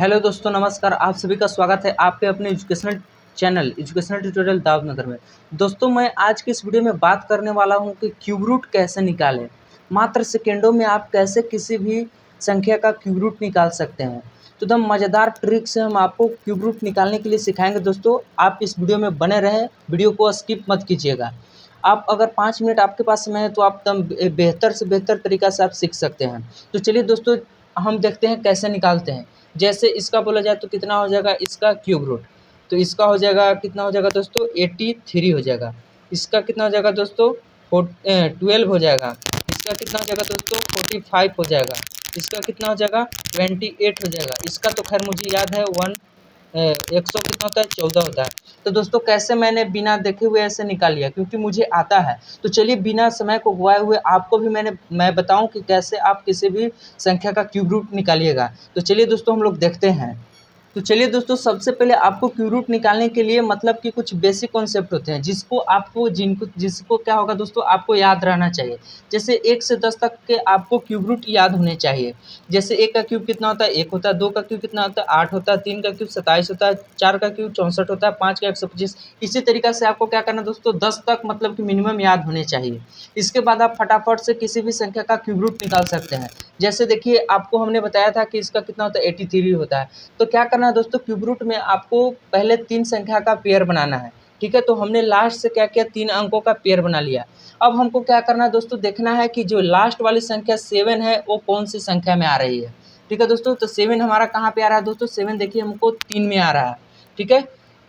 Hello दोस्तों, नमस्कार। आप सभी का स्वागत है आपके अपने एजुकेशनल चैनल एजुकेशनल ट्यूटोरियल दावनगर में। दोस्तों, मैं आज की इस वीडियो में बात करने वाला हूं कि क्यूब रूट कैसे निकालें। मात्र सेकेंडों में आप कैसे किसी भी संख्या का क्यूब रूट निकाल सकते हैं। तो एकदम मज़ेदार ट्रिक से हम आपको क्यूब रूट निकालने के लिए सिखाएंगे। दोस्तों, आप इस वीडियो में बने रहें, वीडियो को स्किप मत कीजिएगा। आप अगर 5 मिनट आपके पास समय है तो आप एकदम बेहतर से बेहतर तरीक़ा से आप सीख सकते हैं। तो चलिए दोस्तों, हम देखते हैं कैसे निकालते हैं। जैसे इसका बोला जाए तो कितना हो जाएगा इसका क्यूब रूट। तो इसका हो जाएगा, कितना हो जाएगा दोस्तों, 83 हो जाएगा। इसका कितना हो जाएगा दोस्तों, 12 हो जाएगा। इसका कितना हो जाएगा दोस्तों, 45 हो जाएगा। इसका कितना हो जाएगा, 28 हो जाएगा। इसका तो खैर मुझे याद है 100 कितना होता है, 14 होता है। तो दोस्तों, कैसे मैंने बिना देखे हुए ऐसे निकाल लिया, क्योंकि मुझे आता है। तो चलिए, बिना समय को गवाए हुए आपको भी मैं बताऊं कि कैसे आप किसी भी संख्या का क्यूब रूट निकालिएगा। तो चलिए दोस्तों, हम लोग देखते हैं। तो चलिए दोस्तों, सबसे पहले आपको क्यूब रूट निकालने के लिए मतलब कि कुछ बेसिक कॉन्सेप्ट होते हैं जिसको क्या होगा दोस्तों, आपको याद रहना चाहिए। जैसे 1 से 10 तक के आपको क्यूब रूट याद होने चाहिए। जैसे 1 का क्यूब कितना होता है, 1 होता है। 2 का क्यूब कितना होता है, 8 होता है। 3 का क्यूब 27 होता है। 4 का क्यूब 64 होता है। 5 का 125। इसी तरीक़े से आपको क्या करना है दोस्तों, 10 तक मतलब कि मिनिमम याद होने चाहिए। इसके बाद आप फटाफट से किसी भी संख्या का क्यूब रूट निकाल सकते हैं। जैसे देखिए, आपको हमने बताया था कि इसका कितना होता है, 83 होता है। तो क्या करना है दोस्तों, क्यूब रूट में आपको पहले 3 संख्या का पेयर बनाना है। ठीक है, तो हमने लास्ट से क्या किया, 3 अंकों का पेयर बना लिया। अब हमको क्या करना है दोस्तों, देखना है कि जो लास्ट वाली संख्या 7 है वो कौन सी संख्या में आ रही है। ठीक है दोस्तों, तो 7 हमारा कहाँ पे आ रहा है दोस्तों, 7 देखिए हमको 3 में आ रहा है। ठीक है,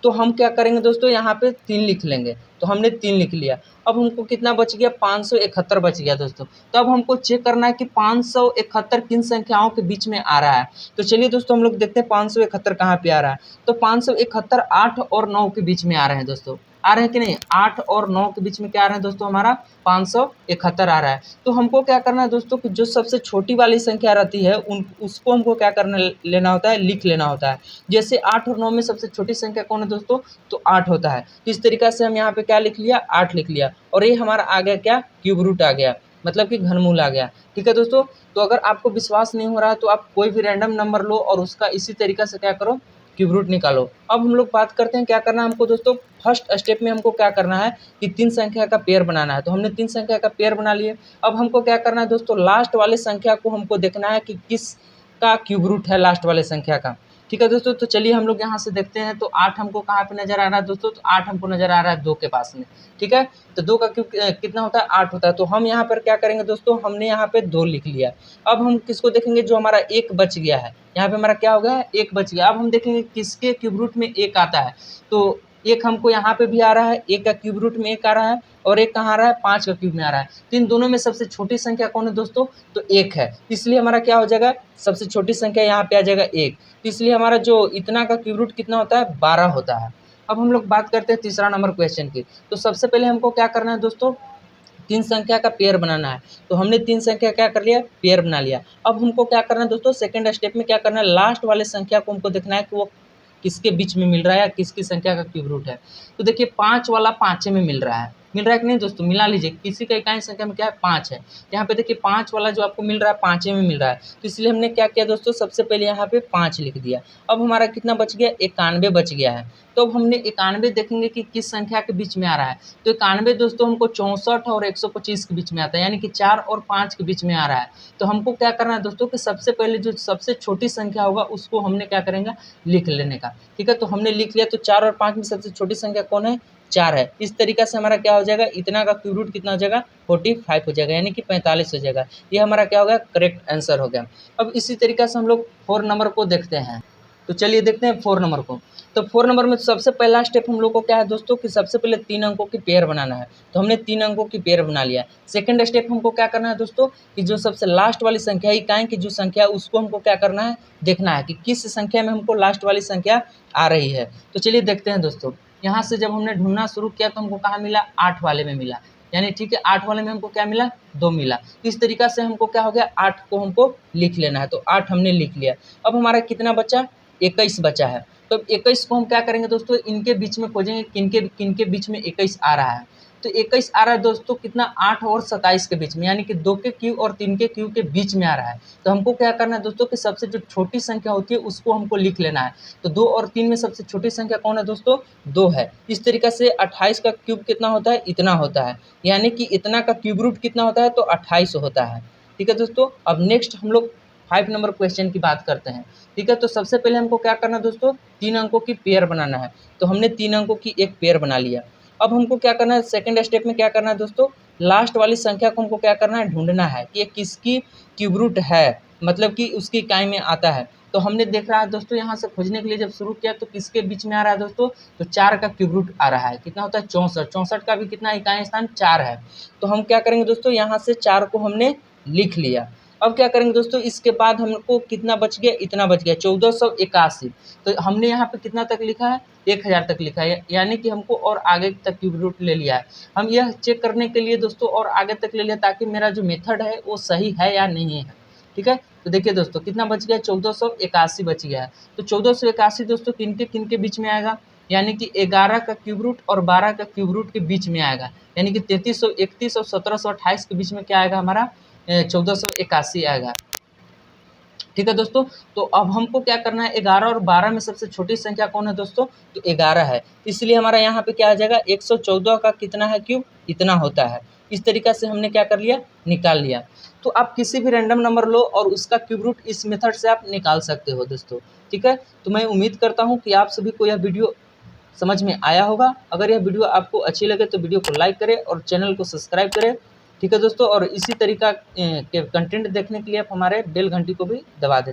तो हम क्या करेंगे दोस्तों, यहाँ पे 3 लिख लेंगे। तो हमने 3 लिख लिया। अब हमको कितना बच गया, 571 बच गया दोस्तों। तो अब हमको चेक करना है कि 571 किन संख्याओं के बीच में आ रहा है। तो चलिए दोस्तों, हम लोग देखते हैं 571 कहाँ पे आ रहा है। तो 571 8 और 9 के बीच में आ रहे हैं दोस्तों। आ रहे हैं कि नहीं, 8 और 9 के बीच में क्या आ रहे हैं दोस्तों, हमारा 571 आ रहा है। तो हमको क्या करना है दोस्तों, कि जो सबसे छोटी वाली संख्या रहती है उसको हमको क्या करना लेना होता है, लिख लेना होता है। जैसे 8 और 9 में सबसे छोटी संख्या कौन है दोस्तों, तो 8 होता है। तो इस तरीक़ा से हम यहाँ पे क्या लिख लिया, 8 लिख लिया। और ये हमारा आ गया क्या, क्यूब रूट आ गया, मतलब कि घनमूल आ गया। ठीक है दोस्तों, तो अगर आपको विश्वास नहीं हो रहा है तो आप कोई भी रैंडम नंबर लो और उसका इसी तरीक़े से क्या करो, क्यूब रूट निकालो। अब हम लोग बात करते हैं क्या करना है हमको दोस्तों। फर्स्ट स्टेप में हमको क्या करना है कि 3 संख्या का पेयर बनाना है। तो हमने 3 संख्या का पेयर बना लिए। अब हमको क्या करना है दोस्तों, लास्ट वाले संख्या को हमको देखना है कि किसका क्यूब रूट है लास्ट वाले संख्या का। ठीक है दोस्तों, तो चलिए हम लोग यहाँ से देखते हैं। तो 8 हमको कहाँ पे नज़र आ रहा है दोस्तों, तो 8 हमको नज़र आ रहा है 2 के पास में। ठीक है, तो 2 का क्यूब कितना होता है, 8 होता है। तो हम यहाँ पर क्या करेंगे दोस्तों, हमने यहाँ पे 2 लिख लिया। अब हम किसको देखेंगे, जो हमारा 1 बच गया है। यहाँ पे हमारा क्या हो गया है, 1 बच गया। अब हम देखेंगे किसके क्यूब रूट में 1 आता है। तो 1 हमको यहाँ पे भी आ रहा है, 1 का क्यूब रूट में 1 आ रहा है। और 1 कहाँ आ रहा है, 5 का क्यूब में आ रहा है। तो इन दोनों में सबसे छोटी संख्या कौन है दोस्तों, तो 1 है। इसलिए हमारा क्या हो जाएगा, सबसे छोटी संख्या यहाँ पे आ जाएगा 1। तो इसलिए हमारा जो इतना का क्यूब रूट कितना होता है, 12 होता है। अब हम लोग बात करते हैं तीसरा नंबर क्वेश्चन की। तो सबसे पहले हमको क्या करना है दोस्तों, 3 संख्या का पेयर बनाना है। तो हमने 3 संख्या क्या कर लिया, पेयर बना लिया। अब हमको क्या करना है दोस्तों, सेकंड स्टेप में क्या करना है, लास्ट वाले संख्या को हमको देखना है कि वो किसके बीच में मिल रहा है या किसकी संख्या का क्यूब रूट है। तो देखिए 5 वाला 5 में मिल रहा है कि नहीं दोस्तों, मिला लीजिए। किसी का इकाई संख्या में क्या है, 5 है। यहाँ पे देखिए 5 वाला जो आपको मिल रहा है 5 में मिल रहा है। तो इसलिए हमने क्या किया दोस्तों, सबसे पहले यहाँ पे 5 लिख दिया। अब हमारा कितना बच गया, 91 बच गया है। तो अब हमने 91 देखेंगे कि किस संख्या के बीच में आ रहा है। तो 91 दोस्तों हमको 64 और 125 के बीच में आता है, यानी कि 4 और 5 के बीच में आ रहा है। तो हमको क्या करना है दोस्तों, कि सबसे पहले जो सबसे छोटी संख्या होगा उसको हमने क्या करेंगे, लिख लेने का। ठीक है, तो हमने लिख लिया। तो 4 और 5 में सबसे छोटी संख्या कौन है, 4 है। इस तरीक़े से हमारा क्या हो जाएगा, इतना का क्यूब रूट कितना हो जाएगा, 45 हो जाएगा, यानी कि 45 हो जाएगा। ये हमारा क्या हो गया, करेक्ट आंसर हो गया। अब इसी तरीक़े से हम लोग 4 नंबर को देखते हैं। तो चलिए देखते हैं 4 नंबर को। तो 4 नंबर में सबसे पहला स्टेप हम लोग को क्या है दोस्तों, कि सबसे पहले 3 अंकों की पेयर बनाना है। तो हमने 3 अंकों की पेयर बना लिया। सेकंड स्टेप हमको क्या करना है दोस्तों, कि जो सबसे लास्ट वाली संख्या इकाई की जो संख्या है उसको हमको क्या करना है, देखना है कि किस संख्या में हमको लास्ट वाली संख्या आ रही है। तो चलिए देखते हैं दोस्तों, यहाँ से जब हमने ढूंढना शुरू किया तो हमको कहाँ मिला, 8 वाले में मिला। यानी ठीक है, 8 वाले में हमको क्या मिला, 2 मिला। इस तरीक़ा से हमको क्या हो गया, 8 को हमको लिख लेना है। तो 8 हमने लिख लिया। अब हमारा कितना बचा, 21 बचा है। तो 21 को हम क्या करेंगे दोस्तों, इनके बीच में खोजेंगे, किनके किनके बीच में 21 आ रहा है। तो 21 आ रहा है दोस्तों कितना, 8 और 27 के बीच में, यानी कि 2 के क्यू और 3 के क्यू के बीच में आ रहा है। तो हमको क्या करना है दोस्तों कि सबसे जो छोटी संख्या होती है उसको हमको लिख लेना है। तो 2 और 3 में सबसे छोटी संख्या कौन है दोस्तों, 2 है। इस तरीके से 28 का क्यूब कितना होता है, इतना होता है, यानी कि इतना का क्यूब रूट कितना होता है, तो 28 होता है। ठीक है दोस्तों, अब नेक्स्ट हम लोग 5 नंबर क्वेश्चन की बात करते हैं। ठीक है, तो सबसे पहले हमको क्या करना है दोस्तों, 3 अंकों की पेयर बनाना है। तो हमने 3 अंकों की एक पेयर बना लिया। अब हमको क्या करना है, सेकंड स्टेप में क्या करना है दोस्तों, लास्ट वाली संख्या को हमको क्या करना है, ढूंढना है कि ये किसकी क्यूब रूट है, मतलब कि उसकी इकाई में आता है। तो हमने देख रहा है दोस्तों, यहाँ से खोजने के लिए जब शुरू किया तो किसके बीच में आ रहा है दोस्तों, तो 4 का क्यूब रूट आ रहा है। कितना होता है, 64। 64 का भी कितना इकाई स्थान 4 है। तो हम क्या करेंगे दोस्तों, यहाँ से 4 को हमने लिख लिया। अब क्या करेंगे दोस्तों, इसके बाद हमको कितना बच गया, इतना बच गया 1481। तो हमने यहाँ पे कितना तक लिखा है, 1000 तक लिखा है, यानी कि हमको और आगे तक क्यूब रूट ले लिया है। हम यह चेक करने के लिए दोस्तों और आगे तक ले लिया ताकि मेरा जो मेथड है वो सही है या नहीं है। ठीक है, तो देखिए दोस्तों कितना बच गया, 1481 बच गया है। तो 1481 दोस्तों किन के बीच में आएगा, यानी कि 11 का क्यूब रूट और 12 का क्यूब रूट के बीच में आएगा, यानी कि 3331 और 1728 के बीच में क्या आएगा हमारा, 1481 आएगा। ठीक है दोस्तों, तो अब हमको क्या करना है, 11 और 12 में सबसे छोटी संख्या कौन है दोस्तों, तो 11 है। इसलिए हमारा यहाँ पे क्या आ जाएगा, 114 का कितना है क्यूब, इतना होता है। इस तरीक़ा से हमने क्या कर लिया, निकाल लिया। तो आप किसी भी रैंडम नंबर लो और उसका क्यूब रूट इस मेथड से आप निकाल सकते हो दोस्तों। ठीक है, तो मैं उम्मीद करता हूँ कि आप सभी को यह वीडियो समझ में आया होगा। अगर यह वीडियो आपको अच्छी लगे तो वीडियो को लाइक करें और चैनल को सब्सक्राइब करें। ठीक है दोस्तों, और इसी तरीका के कंटेंट देखने के लिए आप हमारे बेल घंटी को भी दबा दें।